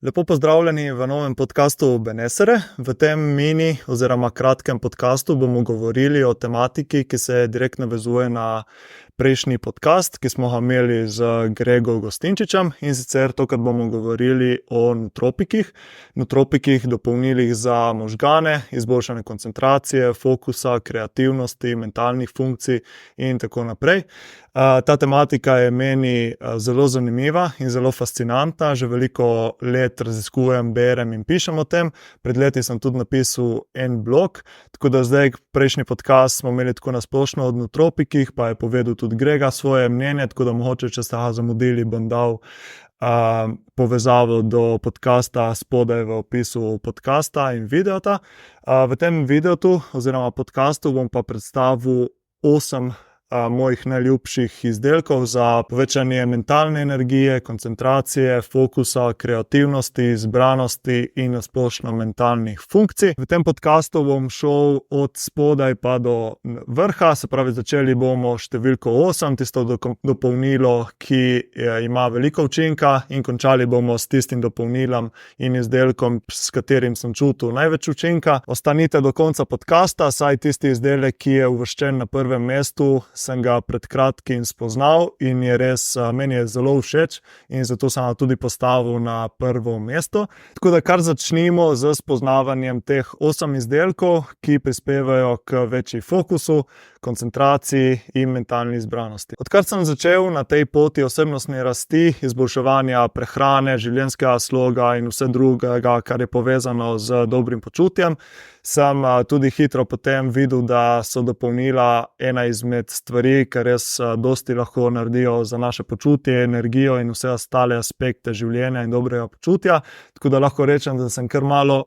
Lepo pozdravljeni v novem podkastu Benesere. V tem mini oziroma kratkem podkastu bomo govorili o tematiki, ki se direktno vezuje na prejšnji podcast, ki smo ga imeli z Gregom Gostinčičem, in sicer tokrat bomo govorili o nutropikih, dopolnilih za možgane, izboljšanje koncentracije, fokusa, kreativnosti, mentalnih funkcij in tako naprej. Ta tematika je meni zelo zanimiva in zelo fascinantna. Že veliko let raziskujem, berem in pišem o tem. Pred leti sem tudi napisal en blog, tako da zdaj prejšnji podcast smo imeli tako na splošno o nutropikih, pa je povedal tudi Grega svoje mnenje, tako da mogoče, če ste ga zamudili, bom dal povezavo do podcasta spodaj v opisu podcasta in videota. V tem videotu oziroma podcastu bom pa predstavil 8 mojih najljubših izdelkov za povečanje mentalne energije, koncentracije, fokusa, kreativnosti, zbranosti in na splošno mentalnih funkcij. V tem podcastu bom šel od spodaj pa do vrha, se pravi, začeli bomo številko 8, tisto dopolnilo, ki ima veliko učinka, in končali bomo s tistim dopolnilom in izdelkom, s katerim sem čutil največ učinka. Ostanite do konca podcasta, saj tisti izdelek, ki je uvrščen na prvem mestu, sem ga pred kratkim spoznal in meni je zelo všeč, in zato sem ga tudi postavil na prvo mesto. Tako da kar začnimo z spoznavanjem teh 8 izdelkov, ki prispevajo k večji fokusu, koncentraciji in mentalni zbranosti. Odkar sem začel na tej poti osebnostne rasti, izboljševanja prehrane, življenjskega sloga in vse drugega, kar je povezano z dobrim počutjem, sem tudi hitro potem videl, da so dopolnila ena izmed stvari, ki res dosti lahko naredijo za naše počutje, energijo in vse ostale aspekte življenja in dobrega počutja. Tako da lahko rečem, da sem kar malo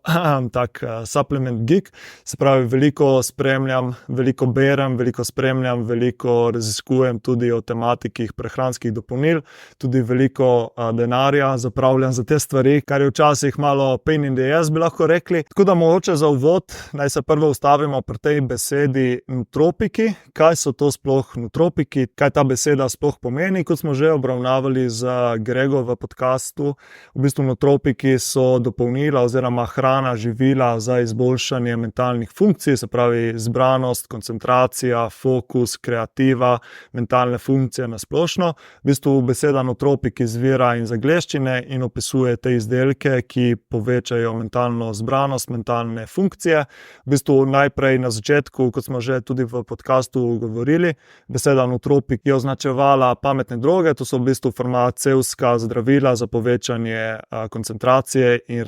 tak supplement geek, se pravi, veliko spremljam, veliko berem, veliko spremljam, veliko raziskujem tudi o tematikih prehranskih dopolnil, tudi veliko denarja zapravljam za te stvari, kar je včasih malo pain in the ass, bi lahko rekli. Tako da mogoče za uvod naj se prvo ustavimo pri tej besedi nutropiki. Kaj so to sploh nutropiki? Kaj ta beseda sploh pomeni? Kot smo že obravnavali z Gregom v podcastu, v bistvu nutropiki so dopolnila oziroma hrana, živila za izboljšanje mentalnih funkcij, se pravi zbranost, koncentracija, fokus, kreativa, mentalne funkcije na splošno. V bistvu beseda nutropik izvira iz angleščine in opisuje te izdelke, ki povečajo mentalno zbranost, mentalne funkcije. V bistvu najprej na začetku, kot smo že tudi v podcastu govorili, beseda nutropik je označevala pametne droge, to so v bistvu farmacevtska zdravila za povečanje koncentracije in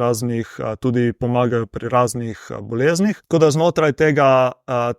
tudi pomagajo pri raznih boleznih. Tako da znotraj tega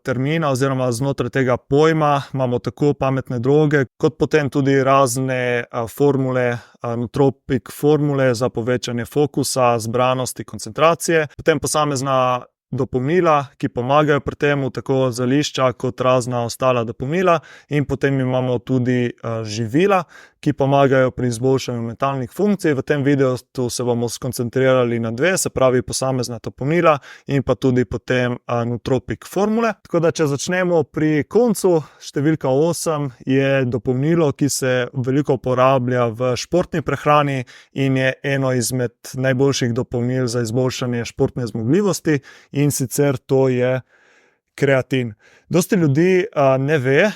termina oziroma znotraj tega pojma imamo tako pametne droge, kot potem tudi razne formule, nutropik formule za povečanje fokusa, zbranosti, koncentracije, potem posamezna dopolnila, ki pomagajo pri tem, tako zelišča kot razna ostala dopolnila, in potem imamo tudi živila, ki pomagajo pri izboljšanju mentalnih funkcij. V tem videu se bomo skoncentrirali na 2, se pravi posamezna dopolnila in pa tudi potem nutropik formule. Tako da, če začnemo pri koncu, številka 8 je dopolnilo, ki se veliko uporablja v športni prehrani in je eno izmed najboljših dopolnil za izboljšanje športne zmogljivosti, in sicer to je kreatin. Dosti ljudi ne ve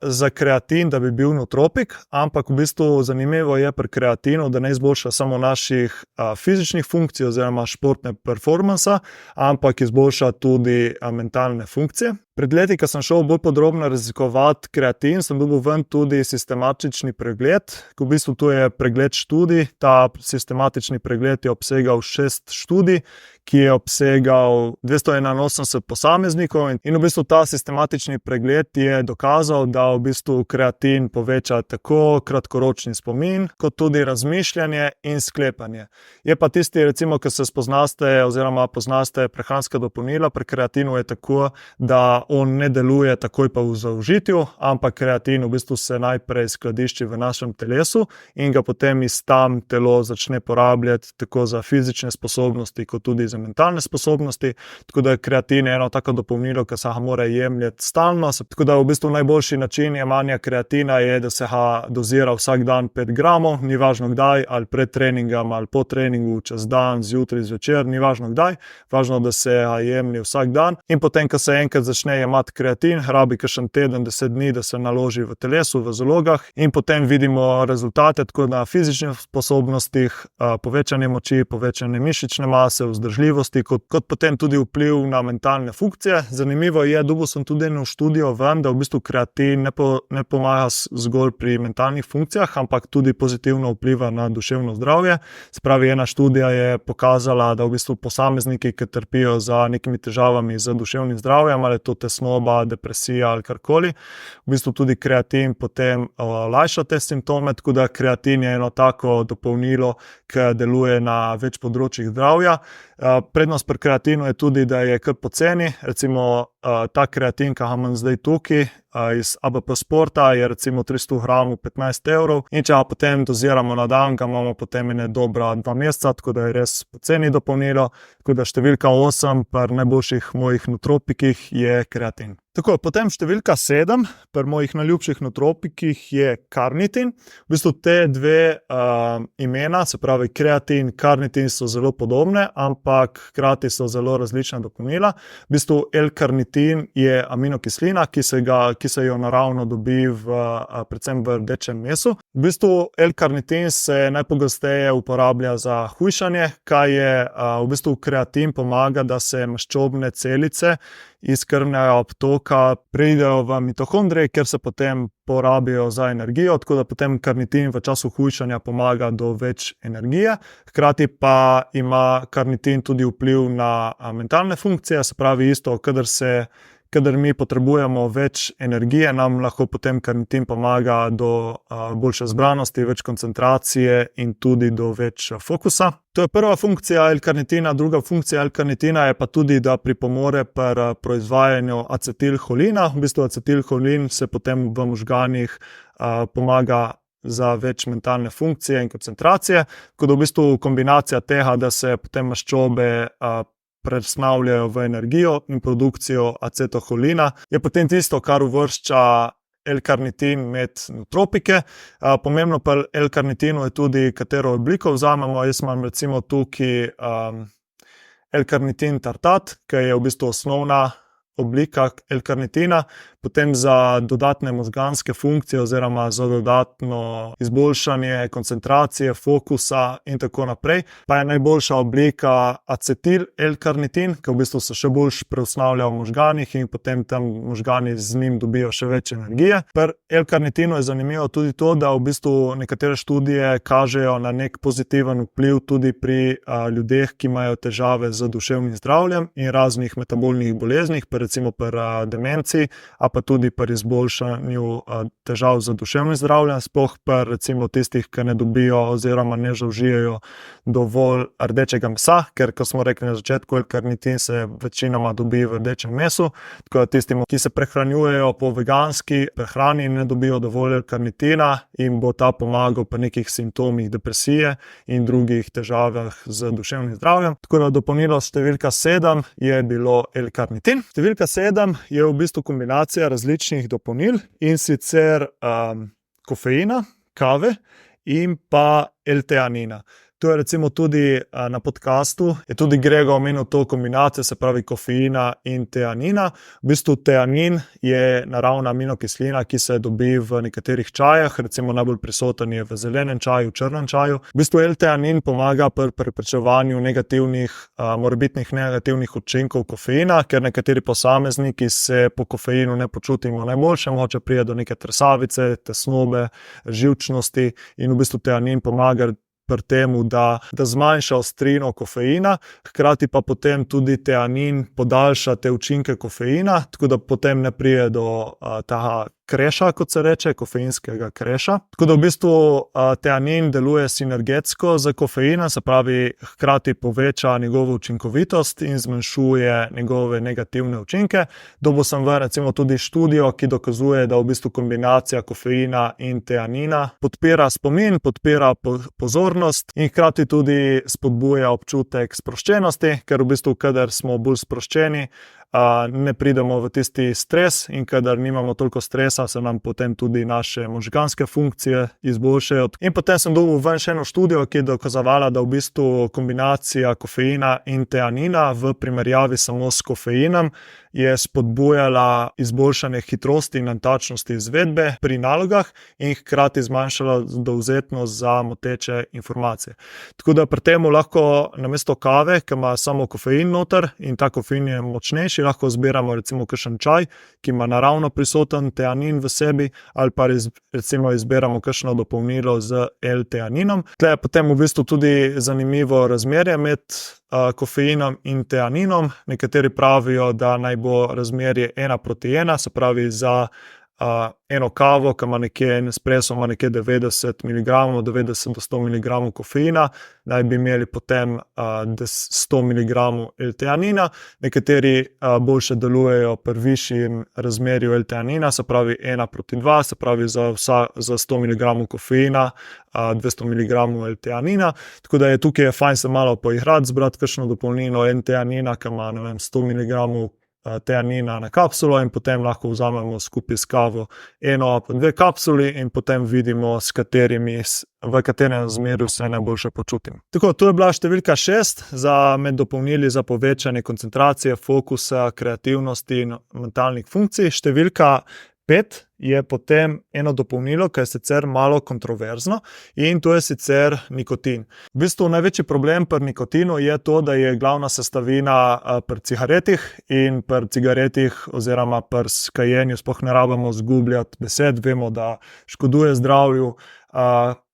za kreatin, da bi bil nutropik, ampak v bistvu zanimivo je pri kreatinu, da ne izboljša samo naših fizičnih funkcij oziroma športne performansa, ampak izboljša tudi mentalne funkcije. Pred leti, ko sem šel bolj podrobno raziskovati kreatin, sem dobil ven tudi sistematični pregled, v bistvu tu je pregled študij. Ta sistematični pregled je obsegal 6 študij, ki je obsegal 281 posameznikov, in v bistvu ta sistematični pregled je dokazal, da v bistvu kreatin poveča tako kratkoročni spomin, kot tudi razmišljanje in sklepanje. Je pa tisti, recimo, ko se spoznaste oziroma poznaste prehranska dopolnila, pri kreatinu je tako, da on ne deluje takoj pa v zaužitju, ampak kreatin v bistvu se najprej skladišči v našem telesu in ga potem iz tam telo začne porabljati tako za fizične sposobnosti, kot tudi za mentalne sposobnosti. Tako da kreatin je eno tako dopolnilo, ki se ga mora jemljati stalno, tako da v bistvu najboljši način način jemanja kreatina je, da se ga dozira vsak dan 5 gramov, ni važno kdaj, ali pred treningom ali po treningu, čez dan, zjutraj, zvečer, ni važno kdaj, važno, da se ga jemlje vsak dan. In potem, ko se enkrat začne jemati kreatin, rabi kakšen teden, 10 dni, da se naloži v telesu, v zalogah, in potem vidimo rezultate, tako na fizičnih sposobnostih, povečanje moči, povečanje mišične mase, vzdržljivosti, kot potem tudi vpliv na mentalne funkcije. Zanimivo je, dobil sem tudi eno študijo, vem, da v bistvu kreatin ne pomaga zgolj pri mentalnih funkcijah, ampak tudi pozitivno vpliva na duševno zdravje. Se pravi, ena študija je pokazala, da v bistvu posamezniki, ki trpijo za nekimi težavami z duševnim zdravjem, ali je to tesnoba, depresija ali karkoli, v bistvu tudi kreatin potem olajša te simptome, tako da kreatin je eno tako dopolnilo, ki deluje na več področjih zdravja. Prednost pri kreatinu je tudi, da je kar poceni. Recimo ta kreatin, ki ga imam zdaj tukaj iz ABP Sporta, je recimo 300 gramov 15 evrov, in če ga potem doziramo na dan, ga imamo potem ene dobra 2 meseca, tako da je res poceni dopolnilo. Tako da številka 8 pri najboljših mojih nootropikih je kreatin. Tako, potem številka 7 pri mojih najljubših nootropikih je karnitin. V bistvu te dve imena, se pravi kreatin, karnitin, so zelo podobne, ampak hkrati so zelo različna dopolnila. V bistvu L-karnitin je aminokislina, ki se jo naravno dobi predvsem v rdečem mesu. V bistvu L-karnitin se najpogosteje uporablja za hujšanje, kaj je v bistvu kreatin pomaga, da se maščobne celice iz krvnega obtoka preidejo v mitohondrije, kjer se potem porabijo za energijo, tako da potem karnitin v času hujšanja pomaga do več energije. Hkrati pa ima karnitin tudi vpliv na mentalne funkcije, se pravi isto, kadar mi potrebujemo več energije, nam lahko potem karnitin pomaga do boljše zbranosti, več koncentracije in tudi do več fokusa. To je prva funkcija L-karnitina. Druga funkcija L-karnitina je pa tudi, da pripomore pri proizvajanju acetilholina. V bistvu acetilholin se potem v možganih pomaga za več mentalne funkcije in koncentracije, kot v bistvu kombinacija tega, da se potem maščobe presnavljajo v energijo in produkcijo acetoholina, je potem tisto, kar uvršča L-karnitin med nootropike. Pomembno pri L-karnitinu je tudi, katero obliko vzamemo. Jaz imam recimo tukaj L-karnitin tartat, ki je v bistvu osnovna oblika L-karnitina, potem za dodatne možganske funkcije oziroma za dodatno izboljšanje koncentracije, fokusa in tako naprej, pa je najboljša oblika acetil L-karnitin, ki v bistvu se še bolj preusnavlja v možganih in potem tam možgani z njim dobijo še več energije. Pri L-karnitinu je zanimivo tudi to, da v bistvu nekatere študije kažejo na nek pozitiven vpliv tudi pri ljudeh, ki imajo težave z duševnim zdravjem in raznih metabolnih boleznih, recimo pri demenci, pa tudi pri izboljšanju težav z duševnim zdravjem, sploh pri recimo tistih, ki ne dobijo oziroma ne zaužijejo dovolj rdečega mesa, ker, kot smo rekli na začetku, L-karnitin se večinoma dobi v rdečem mesu, tako da tistim, ki se prehranjujejo po veganski prehrani in ne dobijo dovolj L-karnitina, jim bo ta pomagal pri nekih simptomih depresije in drugih težavah z duševnim zdravjem. Tako da dopolnilo številka 7 je bilo L-karnitin. Številka 7 je v bistvu kombinacija različnih dopolnil, in sicer kofeina, kave in pa L-teanina. To je recimo tudi na podcastu, je tudi Grega omenil to kombinacijo, se pravi kofeina in teanina. V bistvu teanin je naravna aminokislina, ki se dobi v nekaterih čajah, recimo najbolj prisoten je v zelenem čaju, črnem čaju. V bistvu L-teanin pomaga pri preprečevanju morebitnih negativnih učinkov kofeina, ker nekateri posamezniki se po kofeinu ne počutimo najboljše, mogoče pride do neke tresavice, tesnobe, živčnosti, in v bistvu teanin pomaga pri temu, da zmanjša ostrino kofeina, hkrati pa potem tudi teanin podaljša te učinke kofeina, tako da potem ne pride do tega kreša, kot se reče, kofeinskega kreša. Tako da v bistvu teanin deluje sinergetsko z kofeinom, se pravi, hkrati poveča njegovo učinkovitost in zmanjšuje njegove negativne učinke. Dobil sem recimo tudi študijo, ki dokazuje, da v bistvu kombinacija kofeina in teanina podpira spomin, podpira pozornost in hkrati tudi spodbuja občutek sproščenosti, ker v bistvu, kadar smo bolj sproščeni, ne pridemo v tisti stres, in kadar nimamo toliko stresa, se nam potem tudi naše možganske funkcije izboljšajo. In potem sem dobil ven še eno študijo, ki je dokazovala, da v bistvu kombinacija kofeina in teanina v primerjavi samo s kofeinom je spodbujala izboljšanje hitrosti in natančnosti izvedbe pri nalogah in hkrati zmanjšala dovzetnost za moteče informacije. Tako da pri tem lahko namesto kave, ki ima samo kofein noter in ta kofein je močnejši, lahko zbiramo recimo kakšen čaj, ki ima naravno prisoten teanin v sebi, ali pa recimo izberamo kakšno dopolnilo z L-teaninom. Tle je potem v bistvu tudi zanimivo razmerje med kofeinom in teaninom. Nekateri pravijo, da naj bo razmerje 1:1, se pravi za eno kavo, ki ima nekje en espresso, ima nekje 90 mg, 90 do 100 mg kofeina, naj bi imeli potem 100 mg L-teanina. Nekateri boljše delujejo pri višjem razmerju L-teanina, se pravi 1:2, se pravi za 100 mg kofeina 200 mg L-teanina. Tako da je tukaj fajn se malo poigrati, zbrati kakšno dopolnilo L-teanina, ki ima 100 mg teanina na kapsulo, in potem lahko vzamemo skupaj s kavo 1 ali 2 kapsuli in potem vidimo, v katerem razmerju se najboljše počutim. Tako, to je bila številka 6 med dopolnili za povečanje koncentracije, fokusa, kreativnosti in mentalnih funkcij. Številka 5 je potem eno dopolnilo, ki je sicer malo kontroverzno, in to je sicer nikotin. V bistvu največji problem pri nikotinu je to, da je glavna sestavina pri cigaretih, in pri cigaretih oziroma pri kajenju sploh ne rabimo zgubljati besed, vemo, da škoduje zdravju.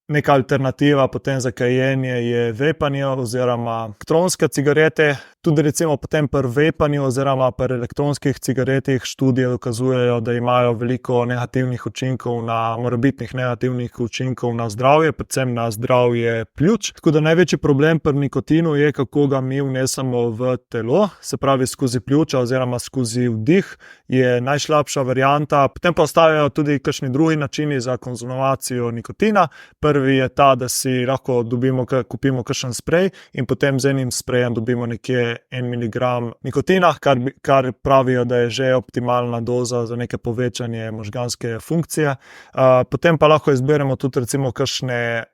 Neka alternativa potem za kajenje je vejpanje oziroma elektronske cigarete. Tudi recimo potem pri vejpanju oziroma pri elektronskih cigaretih študije dokazujejo, da imajo veliko negativnih učinkov, morebitnih negativnih učinkov na zdravje, predvsem na zdravje pljuč. Tako da največji problem pri nikotinu je, kako ga mi vnesemo v telo, se pravi skozi pljuča oziroma skozi vdih je najslabša varianta. Potem pa ostajajo tudi kakšni drugi načini za konzumacijo nikotina. Prvi je ta, da si lahko kupimo kakšen sprej in potem z enim sprejem dobimo nekje 1 mg nikotina, kar pravijo, da je že optimalna doza za neke povečanje možganske funkcije. Potem pa lahko izberemo tudi recimo kakšne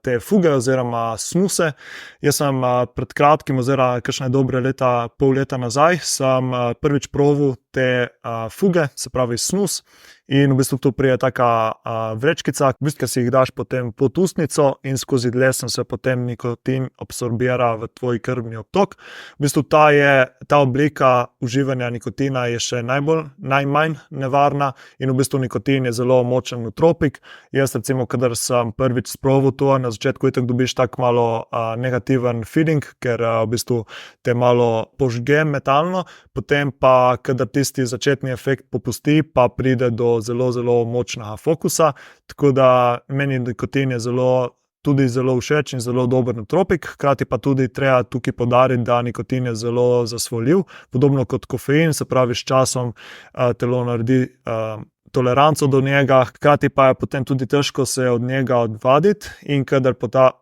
te fuge oziroma snuse. Jaz sem pred kratkim oziroma kakšne dobre pol leta nazaj sem prvič probal te fuge, se pravi snus. In v bistvu tu prije taka vrečkica, v bistvu, ki si jih daš potem pod ustnico in skozi dlesni se potem nikotin absorbira v tvoj krvni obtok. V bistvu ta oblika uživanja nikotina je še najmanj nevarna in v bistvu nikotin je zelo močen nootropik. Jaz recimo, kadar sem prvič sprobal to, na začetku itak dobiš tak malo negativen feeling, ker v bistvu te malo požge mentalno, potem pa, kadar tisti začetni efekt popusti, pa pride do zelo, zelo močnega fokusa, tako da meni nikotin je tudi zelo všeč in zelo dober nootropik, hkrati pa tudi treba tukaj poudariti, da nikotin je zelo zasvojljiv, podobno kot kofein, se pravi s časom telo naredi toleranco do njega, hkrati pa je potem tudi težko se od njega odvaditi, in kadar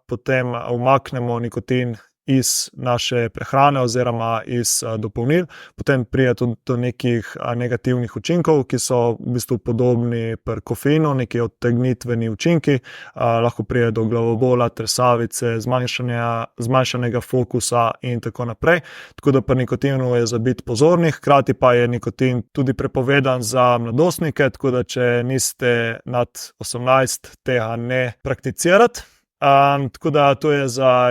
potem umaknemo nikotin iz naše prehrane oziroma iz dopolnil, potem pride tudi do nekih negativnih učinkov, ki so v bistvu podobni pri kofeinu, neki odtegnitveni učinki, lahko pride do glavobola, tresavice, zmanjšanega fokusa in tako naprej. Tako da pri nikotinu je za biti pozornih, hkrati pa je nikotin tudi prepovedan za mladostnike, tako da če niste nad 18, tega ne prakticirati. Tako da to je za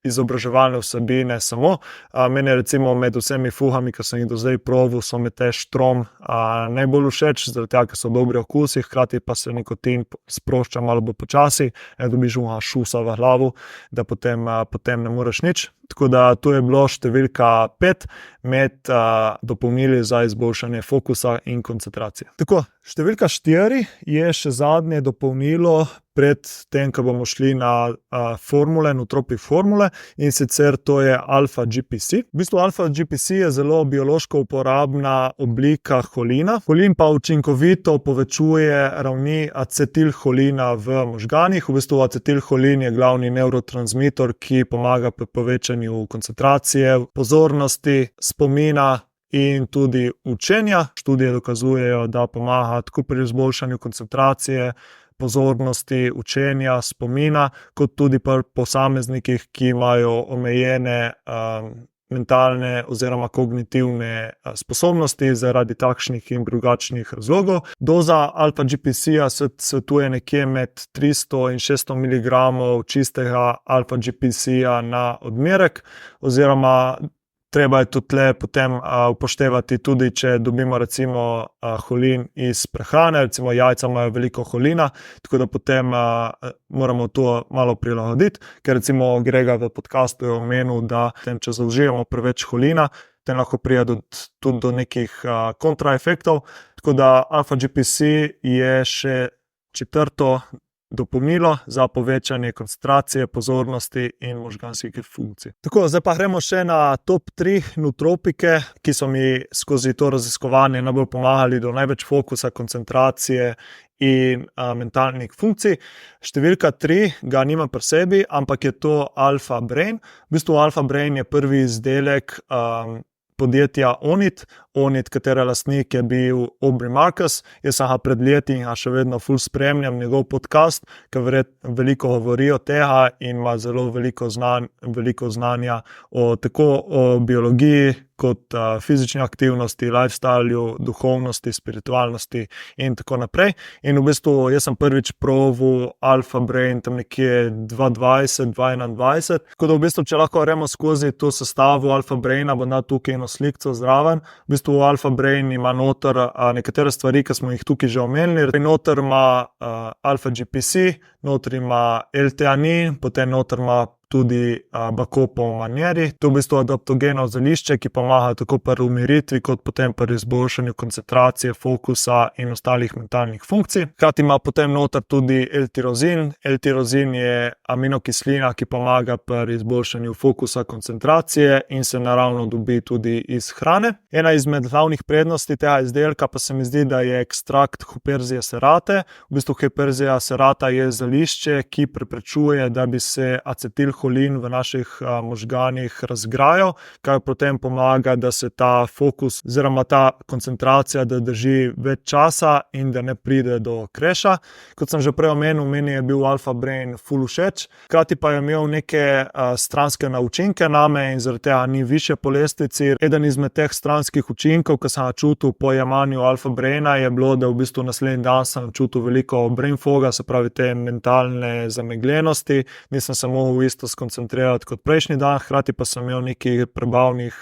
izobraževalne vsebine samo. Meni recimo med vsemi fugami, ki sem jih do zdaj probal, so mi te Štrom najbolj všeč, zaradi tega, ker so dobri okusi, hkrati pa se nikotin sprošča malo bolj počasi, ne dobiš šusa v glavu, da potem ne moreš nič. Tako da to je bilo številka 5 med dopolnili za izboljšanje fokusa in koncentracije. Tako, številka 4 je še zadnje dopolnilo pred tem, ko bomo šli na formule, nootropik formule, in sicer to je alfa-GPC. V bistvu alfa-GPC je zelo biološko uporabna oblika holina. Holin pa učinkovito povečuje ravni acetilholina v možganih. V bistvu acetilholin je glavni nevrotransmitor, ki pomaga pri povečanju koncentracije, pozornosti, spomina in tudi učenja. Študije dokazujejo, da pomaga tako pri izboljšanju koncentracije, pozornosti, učenja, spomina, kot tudi pri posameznikih, ki imajo omejene mentalne oziroma kognitivne sposobnosti zaradi takšnih in drugačnih razlogov. Doza alfa-GPC-ja se svetuje nekje med 300 in 600 mg čistega alfa-GPC-ja na odmerek, oziroma treba je tudi potem upoštevati tudi, če dobimo recimo holin iz prehrane, recimo jajca imajo veliko holina, tako da potem moramo to malo prilagoditi, ker recimo Grega v podcastu je omenil, da če zaužijemo preveč holina, potem lahko pride tudi do nekih kontraefektov, tako da alfa-GPC je še četrto dopolnilo za povečanje koncentracije, pozornosti in možganskih funkcij. Tako, zdaj pa gremo še na top 3 nootropike, ki so mi skozi to raziskovanje najbolj pomagali do največ fokusa, koncentracije in mentalnih funkcij. Številka 3 ga nimam pri sebi, ampak je to Alpha Brain. V bistvu Alpha Brain je prvi izdelek podjetja Onit, katere lastnik je bil Aubrey Marcus. Jaz sem ga pred leti in še vedno ful spremljam njegov podcast, ker veliko govori o tega in ima zelo veliko znanja tako o biologiji, kot fizični aktivnosti, lifestylu, duhovnosti, spiritualnosti in tako naprej. In v bistvu jaz sem prvič proval Alpha Brain tam nekje 2020-2021, tako da v bistvu, če lahko gremo skozi to sestavo Alpha Braina, bo na tukaj eno slikco zraven. V bistvu Alpha Brain ima noter nekatere stvari, ki smo jih tukaj že omenili. Noter ima alfa-GPC, noter ima L-teanin, potem noter ima tudi Bacopa manjeri. To je v bistvu adaptogeno zelišče, ki pomaga tako pri umiritvi, kot potem pri izboljšanju koncentracije, fokusa in ostalih mentalnih funkcij. Hkrati ima potem noter tudi L-tirozin. L-tirozin je aminokislina, ki pomaga pri izboljšanju fokusa, koncentracije in se naravno dobi tudi iz hrane. Ena izmed glavnih prednosti tega izdelka pa se mi zdi, da je ekstrakt Huperzije serrate. V bistvu Huperzija serrata je zelišče, ki preprečuje, da bi se acetilholin v naših možganih razgrajal, kar potem pomaga, da se ta fokus oziroma ta koncentracija da drži več časa in da ne pride do kreša. Kot sem že prej omenil, meni je bil Alpha Brain ful všeč, hkrati pa je imel neke stranske učinke name in zaradi tega ni višje po lestvici. Eden izmed teh stranskih učinkov, ki sem ga čutil po jemanju Alpha Braina, je bilo, da v bistvu naslednji dan sem čutil veliko brain foga, se pravi te mentalne zamegljenosti, nisem se mogel isto skoncentrirati kot prejšnji dan, hkrati pa sem imel nekaj prebavnih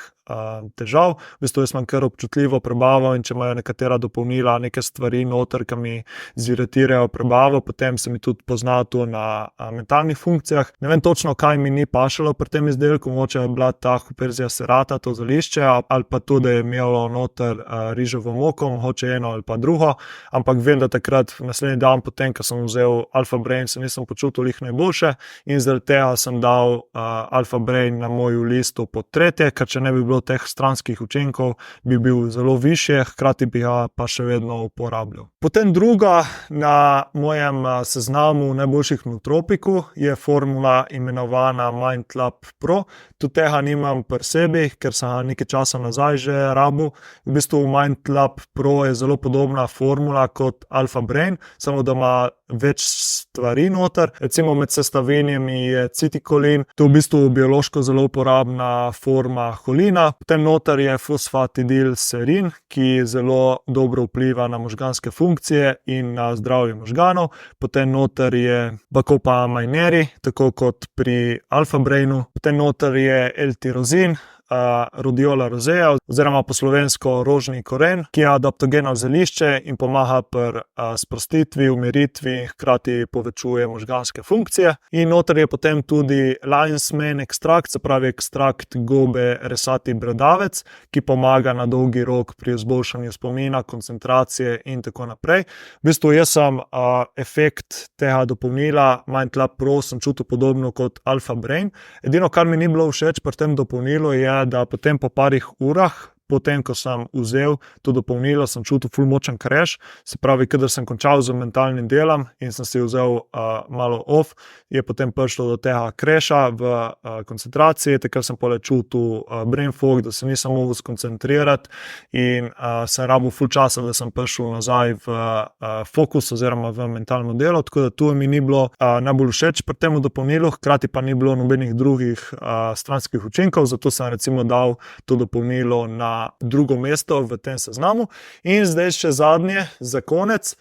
težav. V bistvu jaz imam kar občutljivo prebavo in če imajo nekatera dopolnila neke stvari noter, ki mi ziritirajo prebavo, potem se mi tudi pozna to na mentalnih funkcijah. Ne vem točno, kaj mi ni pašalo pri tem izdelku, mogoče je bila ta Huperzija serrata, to zelišče, ali pa to, da je imelo noter riževo moko, mogoče eno ali pa drugo, ampak vem, da takrat naslednji dan potem, ko sem vzel Alpha Brain, se nisem počutil lih najboljše in zaradi tega sem dal Alpha Brain na moju listo pod 3, ker če ne bi bilo teh stranskih učinkov, bi bil zelo višje, hkrati bi ga pa še vedno uporabljal. Potem druga na mojem seznamu najboljših nootropikov je formula imenovana MindLab Pro. Tudi tega nimam pri sebi, ker sem ga nekaj časa nazaj že rabil. V bistvu MindLab Pro je zelo podobna formula kot Alpha Brain, samo da ima več stvari noter. Recimo med sestavinami je citikolin, to je v bistvu biološko zelo uporabna forma holina. Potem noter je fosfatidilserin, ki zelo dobro vpliva na možganske funkcije in na zdravje možganov. Potem noter je Bacopa manjeri, tako kot pri Alpha Brainu. Potem noter je L-tirozin, Rhodiola rosea oziroma po slovensko rožni koren, ki je adaptogeno zelišče in pomaga pri sprostitvi, umiritvi, hkrati povečuje možganske funkcije. In noter je potem tudi lion's mane ekstrakt, se pravi ekstrakt gobe resati bradavec, ki pomaga na dolgi rok pri izboljšanju spomina, koncentracije in tako naprej. V bistvu jaz sem efekt tega dopolnila MindLab Pro sem čutil podobno kot Alpha Brain. Edino, kar mi ni bilo všeč pri tem dopolnilu, je, da potem po parih urah potem, ko sem vzel to dopolnilo, sem čutil ful močen crash, se pravi, kadar sem končal z mentalnim delom in sem si vzel malo off, je potem prišlo do tega crasha v koncentraciji, takrat sem pole čutil brain fog, da se nisem mogel skoncentrirati in sem rabil ful časa, da sem prišel nazaj v fokus oziroma v mentalno delo, tako da to mi ni bilo najbolj všeč pri tem dopolnilu, hkrati pa ni bilo nobenih drugih stranskih učinkov, zato sem recimo dal to dopolnilo na drugo mesto v tem seznamu. In zdaj še zadnje, za konec,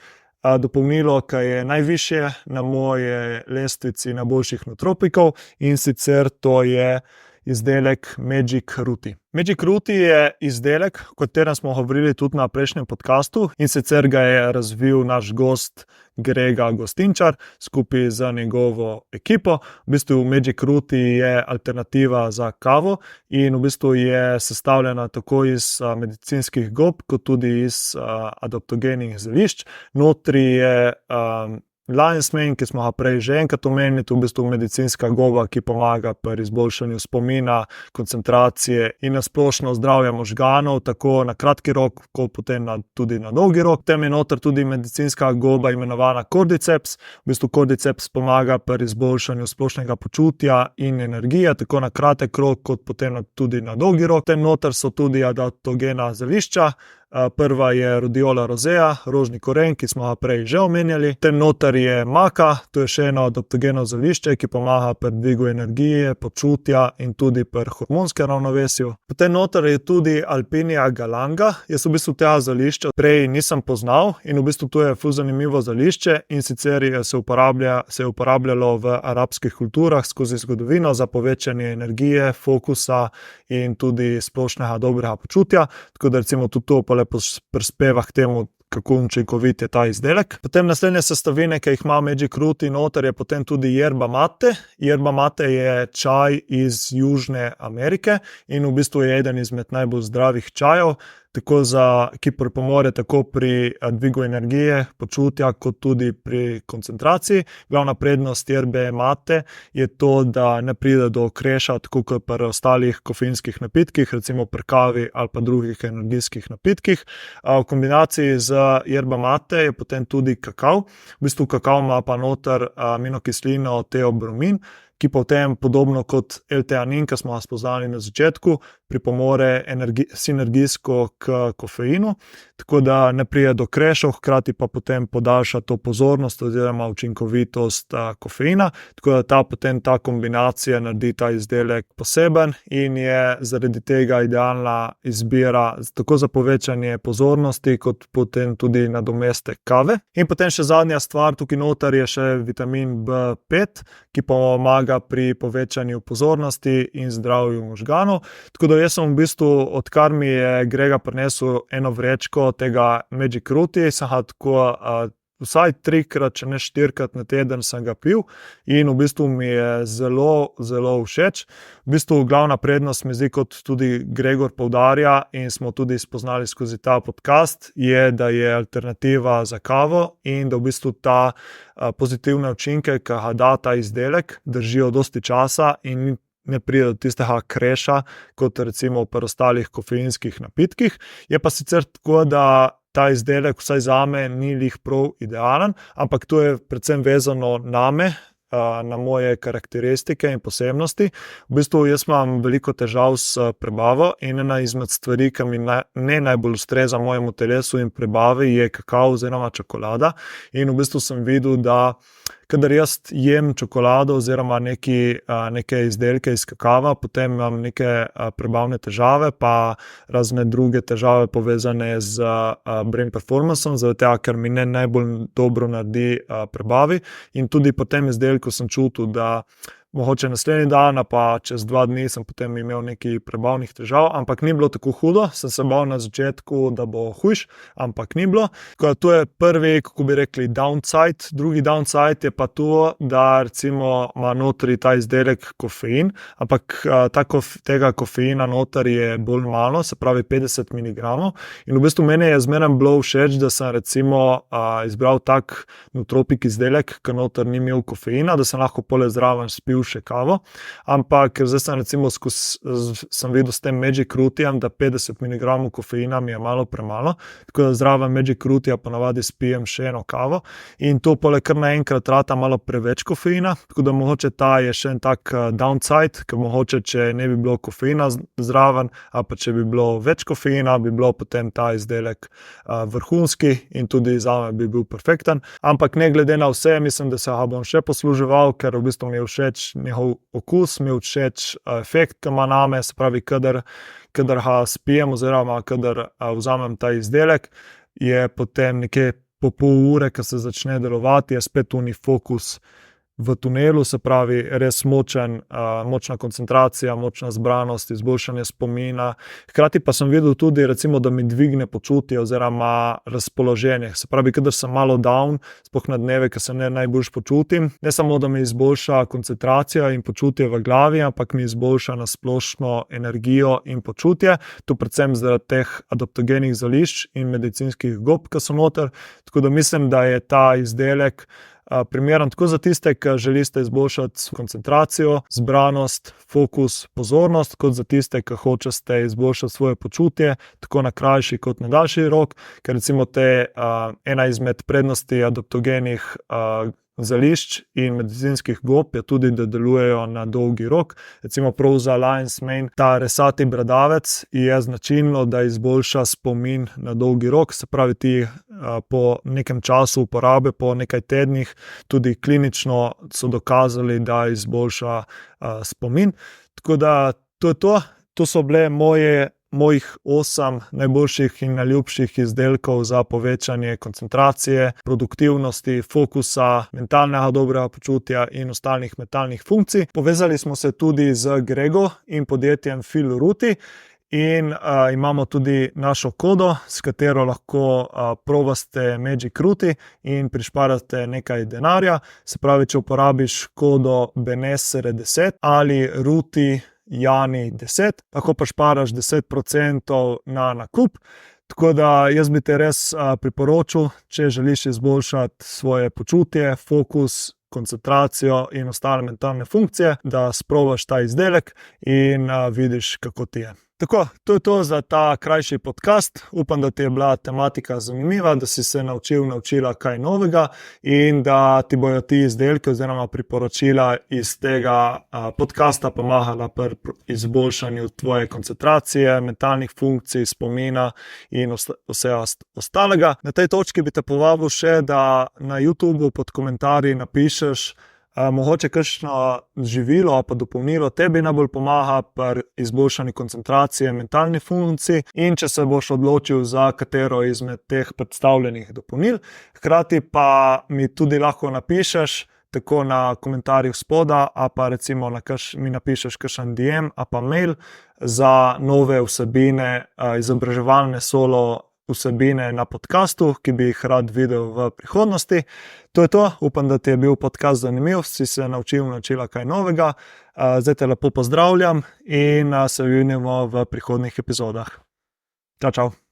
dopolnilo, ki je najvišje na moje lestvici najboljših nootropikov, in sicer to je izdelek Magic Ruti. Magic Ruti je izdelek, o katerem smo govorili tudi na prejšnjem podcastu, in sicer ga je razvil naš gost Grega Gostinčar skupaj z njegovo ekipo. V bistvu Magic Ruti je alternativa za kavo in v bistvu je sestavljena tako iz medicinskih gob, kot tudi iz adaptogenih zelišč. Notri je Lion's Mane, ki smo ga prej že enkrat omenili, to je v bistvu medicinska goba, ki pomaga pri izboljšanju spomina, koncentracije in na splošno zdravja možganov, tako na kratki rok, kot potem tudi na dolgi rok. Tem je noter tudi medicinska goba imenovana Cordyceps. V bistvu Cordyceps pomaga pri izboljšanju splošnega počutja in energije, tako na kratek rok, kot potem tudi na dolgi rok. Tem noter so tudi adaptogena zelišča. Prva je Rhodiola rosea, rožni koren, ki smo ga prej že omenjali. Tem noter je maka, to je še eno adaptogeno zelišče, ki pomaga pri dvigu energije, počutja in tudi pri hormonskem ravnovesju. Potem noter je tudi Alpinia galanga. Jaz v bistvu tega zelišča prej nisem poznal in v bistvu to je ful zanimivo zelišče, in sicer se je uporabljalo v arabskih kulturah skozi zgodovino za povečanje energije, fokusa in tudi splošnega dobrega počutja, tako da recimo tudi to prispeva k temu, kako učinkovit je ta izdelek. Potem naslednje sestavine, ki jih ima Magic Ruti noter, je potem tudi yerba mate. Yerba mate je čaj iz Južne Amerike in v bistvu je eden izmed najbolj zdravih čajev, ki pripomore tako pri dvigu energije, počutja, kot tudi pri koncentraciji. Glavna prednost yerbe mate je to, da ne pride do crasha, tako kot pri ostalih kofeinskih napitkih, recimo pri kavi ali pa drugih energijskih napitkih. V kombinaciji z yerba mate je potem tudi kakav. V bistvu kakav ima pa noter aminokislino teobromin, ki potem, podobno kot L-teanin, ki smo ga spoznali na začetku, pripomore sinergijsko k kofeinu, tako da ne pride do crashov, hkrati pa potem podaljša to pozornost oziroma učinkovitost kofeina, tako da ta kombinacija naredi ta izdelek poseben in je zaradi tega idealna izbira tako za povečanje pozornosti, kot potem tudi nadomestek kave. In potem še zadnja stvar, tukaj noter je še vitamin B5, ki pomaga pri povečanju pozornosti in zdravju možganov. Tako da jaz sem v bistvu, odkar mi je Grega prinesel eno vrečko tega Magic Ruti, sem ga tako vsaj 3-krat, če ne 4-krat na teden sem ga pil in v bistvu mi je zelo, zelo všeč. V bistvu glavna prednost mi zdi, kot tudi Gregor poudarja in smo tudi spoznali skozi ta podcast, je, da je alternativa za kavo in da v bistvu ta pozitivne učinke, ki ga da ta izdelek, držijo dosti časa in ne pride do tistega crasha, kot recimo pri ostalih kofeinskih napitkih. Je pa sicer tako, da ta izdelek vsaj zame ni lih prav idealen, ampak to je predvsem vezano name, na moje karakteristike in posebnosti. V bistvu jaz imam veliko težav s prebavo in ena izmed stvari, ki mi ne najbolj ustreza mojemu telesu in prebavi, je kakav oziroma čokolada. In v bistvu sem videl, da kadar jaz jem čokolado oziroma neke izdelke iz kakava, potem imam neke prebavne težave, pa razne druge težave povezane z brain performanceom, zaradi tega, ker mi ne najbolj dobro naredi prebavi. In tudi po tem izdelku sem čutil, da mogoče naslednji dan, pa čez 2 dni sem potem imel nekaj prebavnih težav, ampak ni bilo tako hudo. Sem se bal na začetku, da bo hujš, ampak ni bilo. To je prvi, kako bi rekli, downside. Drugi downside je pa to, da recimo ima notri ta izdelek kofein, ampak tega kofeina noter je bolj malo, se pravi 50 mg. In v bistvu meni je zmeraj bilo všeč, da sem recimo izbral tak nootropik izdelek, ki noter ni imel kofeina, da sem lahko poleg zraven spil najboljše kavo, ampak zdaj sem recimo sem videl s tem Magic Rootiem, da 50 mg kofeina mi je malo premalo, tako da zraven Magic Rootija ponavadi spijem še eno kavo in to poleg kar naenkrat rata malo preveč kofeina, tako da mogoče ta je še en tak downside, ker mogoče, če ne bi bilo kofeina zraven, ali pa če bi bilo več kofeina, bi bilo potem ta izdelek vrhunski in tudi zame bi bil perfekten. Ampak ne glede na vse, mislim, da se ga bom še posluževal, ker v bistvu mi je všeč njegov okus, mi je všeč efekt, ki ima name, se pravi, kadar ga spijem oziroma kadar vzamem ta izdelek, je potem nekje po pol ure, ko se začne delovati, je spet tuni fokus v tunelu, se pravi, res močna koncentracija, močna zbranost, izboljšanje spomina. Hkrati pa sem videl tudi, recimo, da mi dvigne počutje oziroma razpoloženje. Se pravi, kadar sem malo down, sploh na dneve, ko se ne najbolj počutim, ne samo, da mi izboljša koncentracijo in počutje v glavi, ampak mi izboljša na splošno energijo in počutje. To predvsem zaradi teh adaptogenih zelišč in medicinskih gob, ki so noter. Tako da mislim, da je ta izdelek primeren tako za tiste, ki želite izboljšati koncentracijo, zbranost, fokus, pozornost, kot za tiste, ki hočete izboljšati svoje počutje, tako na krajši kot na daljši rok, ker recimo ena izmed prednosti adaptogenih zelišč in medicinskih gob je tudi, da delujejo na dolgi rok. Recimo prav za Lion's Mane, ta resati bradavec je značilno, da izboljša spomin na dolgi rok, se pravi, ti po nekem času uporabe, po nekaj tednih, tudi klinično so dokazali, da izboljša spomin. Tako da to je to. To so bile mojih 8 najboljših in najljubših izdelkov za povečanje koncentracije, produktivnosti, fokusa, mentalnega dobrega počutja in ostalih mentalnih funkcij. Povezali smo se tudi z Grego in podjetjem Feel Rooty in imamo tudi našo kodo, s katero lahko probate Magic Rooty in prišparate nekaj denarja. Se pravi, če uporabiš kodo Benesere10 ali Rooty Jani 10, lahko pa šparaš 10% na nakup. Tako da jaz bi te res priporočil, če želiš izboljšati svoje počutje, fokus, koncentracijo in ostale mentalne funkcije, da sprobaš ta izdelek in vidiš, kako ti je. Tako, to je to za ta krajši podcast. Upam, da ti je bila tematika zanimiva, da si se naučila kaj novega in da ti bojo ti izdelki oziroma priporočila iz tega podcasta pomagala pri izboljšanju tvoje koncentracije, mentalnih funkcij, spomina in vse ostalega. Na tej točki bi te povabil še, da na YouTubeu pod komentarji napišeš mogoče kakšno živilo ali pa dopolnilo tebi najbolj pomaga pri izboljšanju koncentracije, mentalnih funkcij in če se boš odločil za katero izmed teh predstavljenih dopolnil. Hkrati pa mi tudi lahko napišeš tako na komentarjih spoda, a pa recimo mi napišeš kakšen DM a pa mail za nove vsebine, izobraževalne solo vsebine na podcastu, ki bi jih rad videl v prihodnosti. To je to, upam, da ti je bil podcast zanimiv, si se naučila kaj novega. Zdaj te lepo pozdravljam in se vidimo v prihodnjih epizodah. Čau, čau.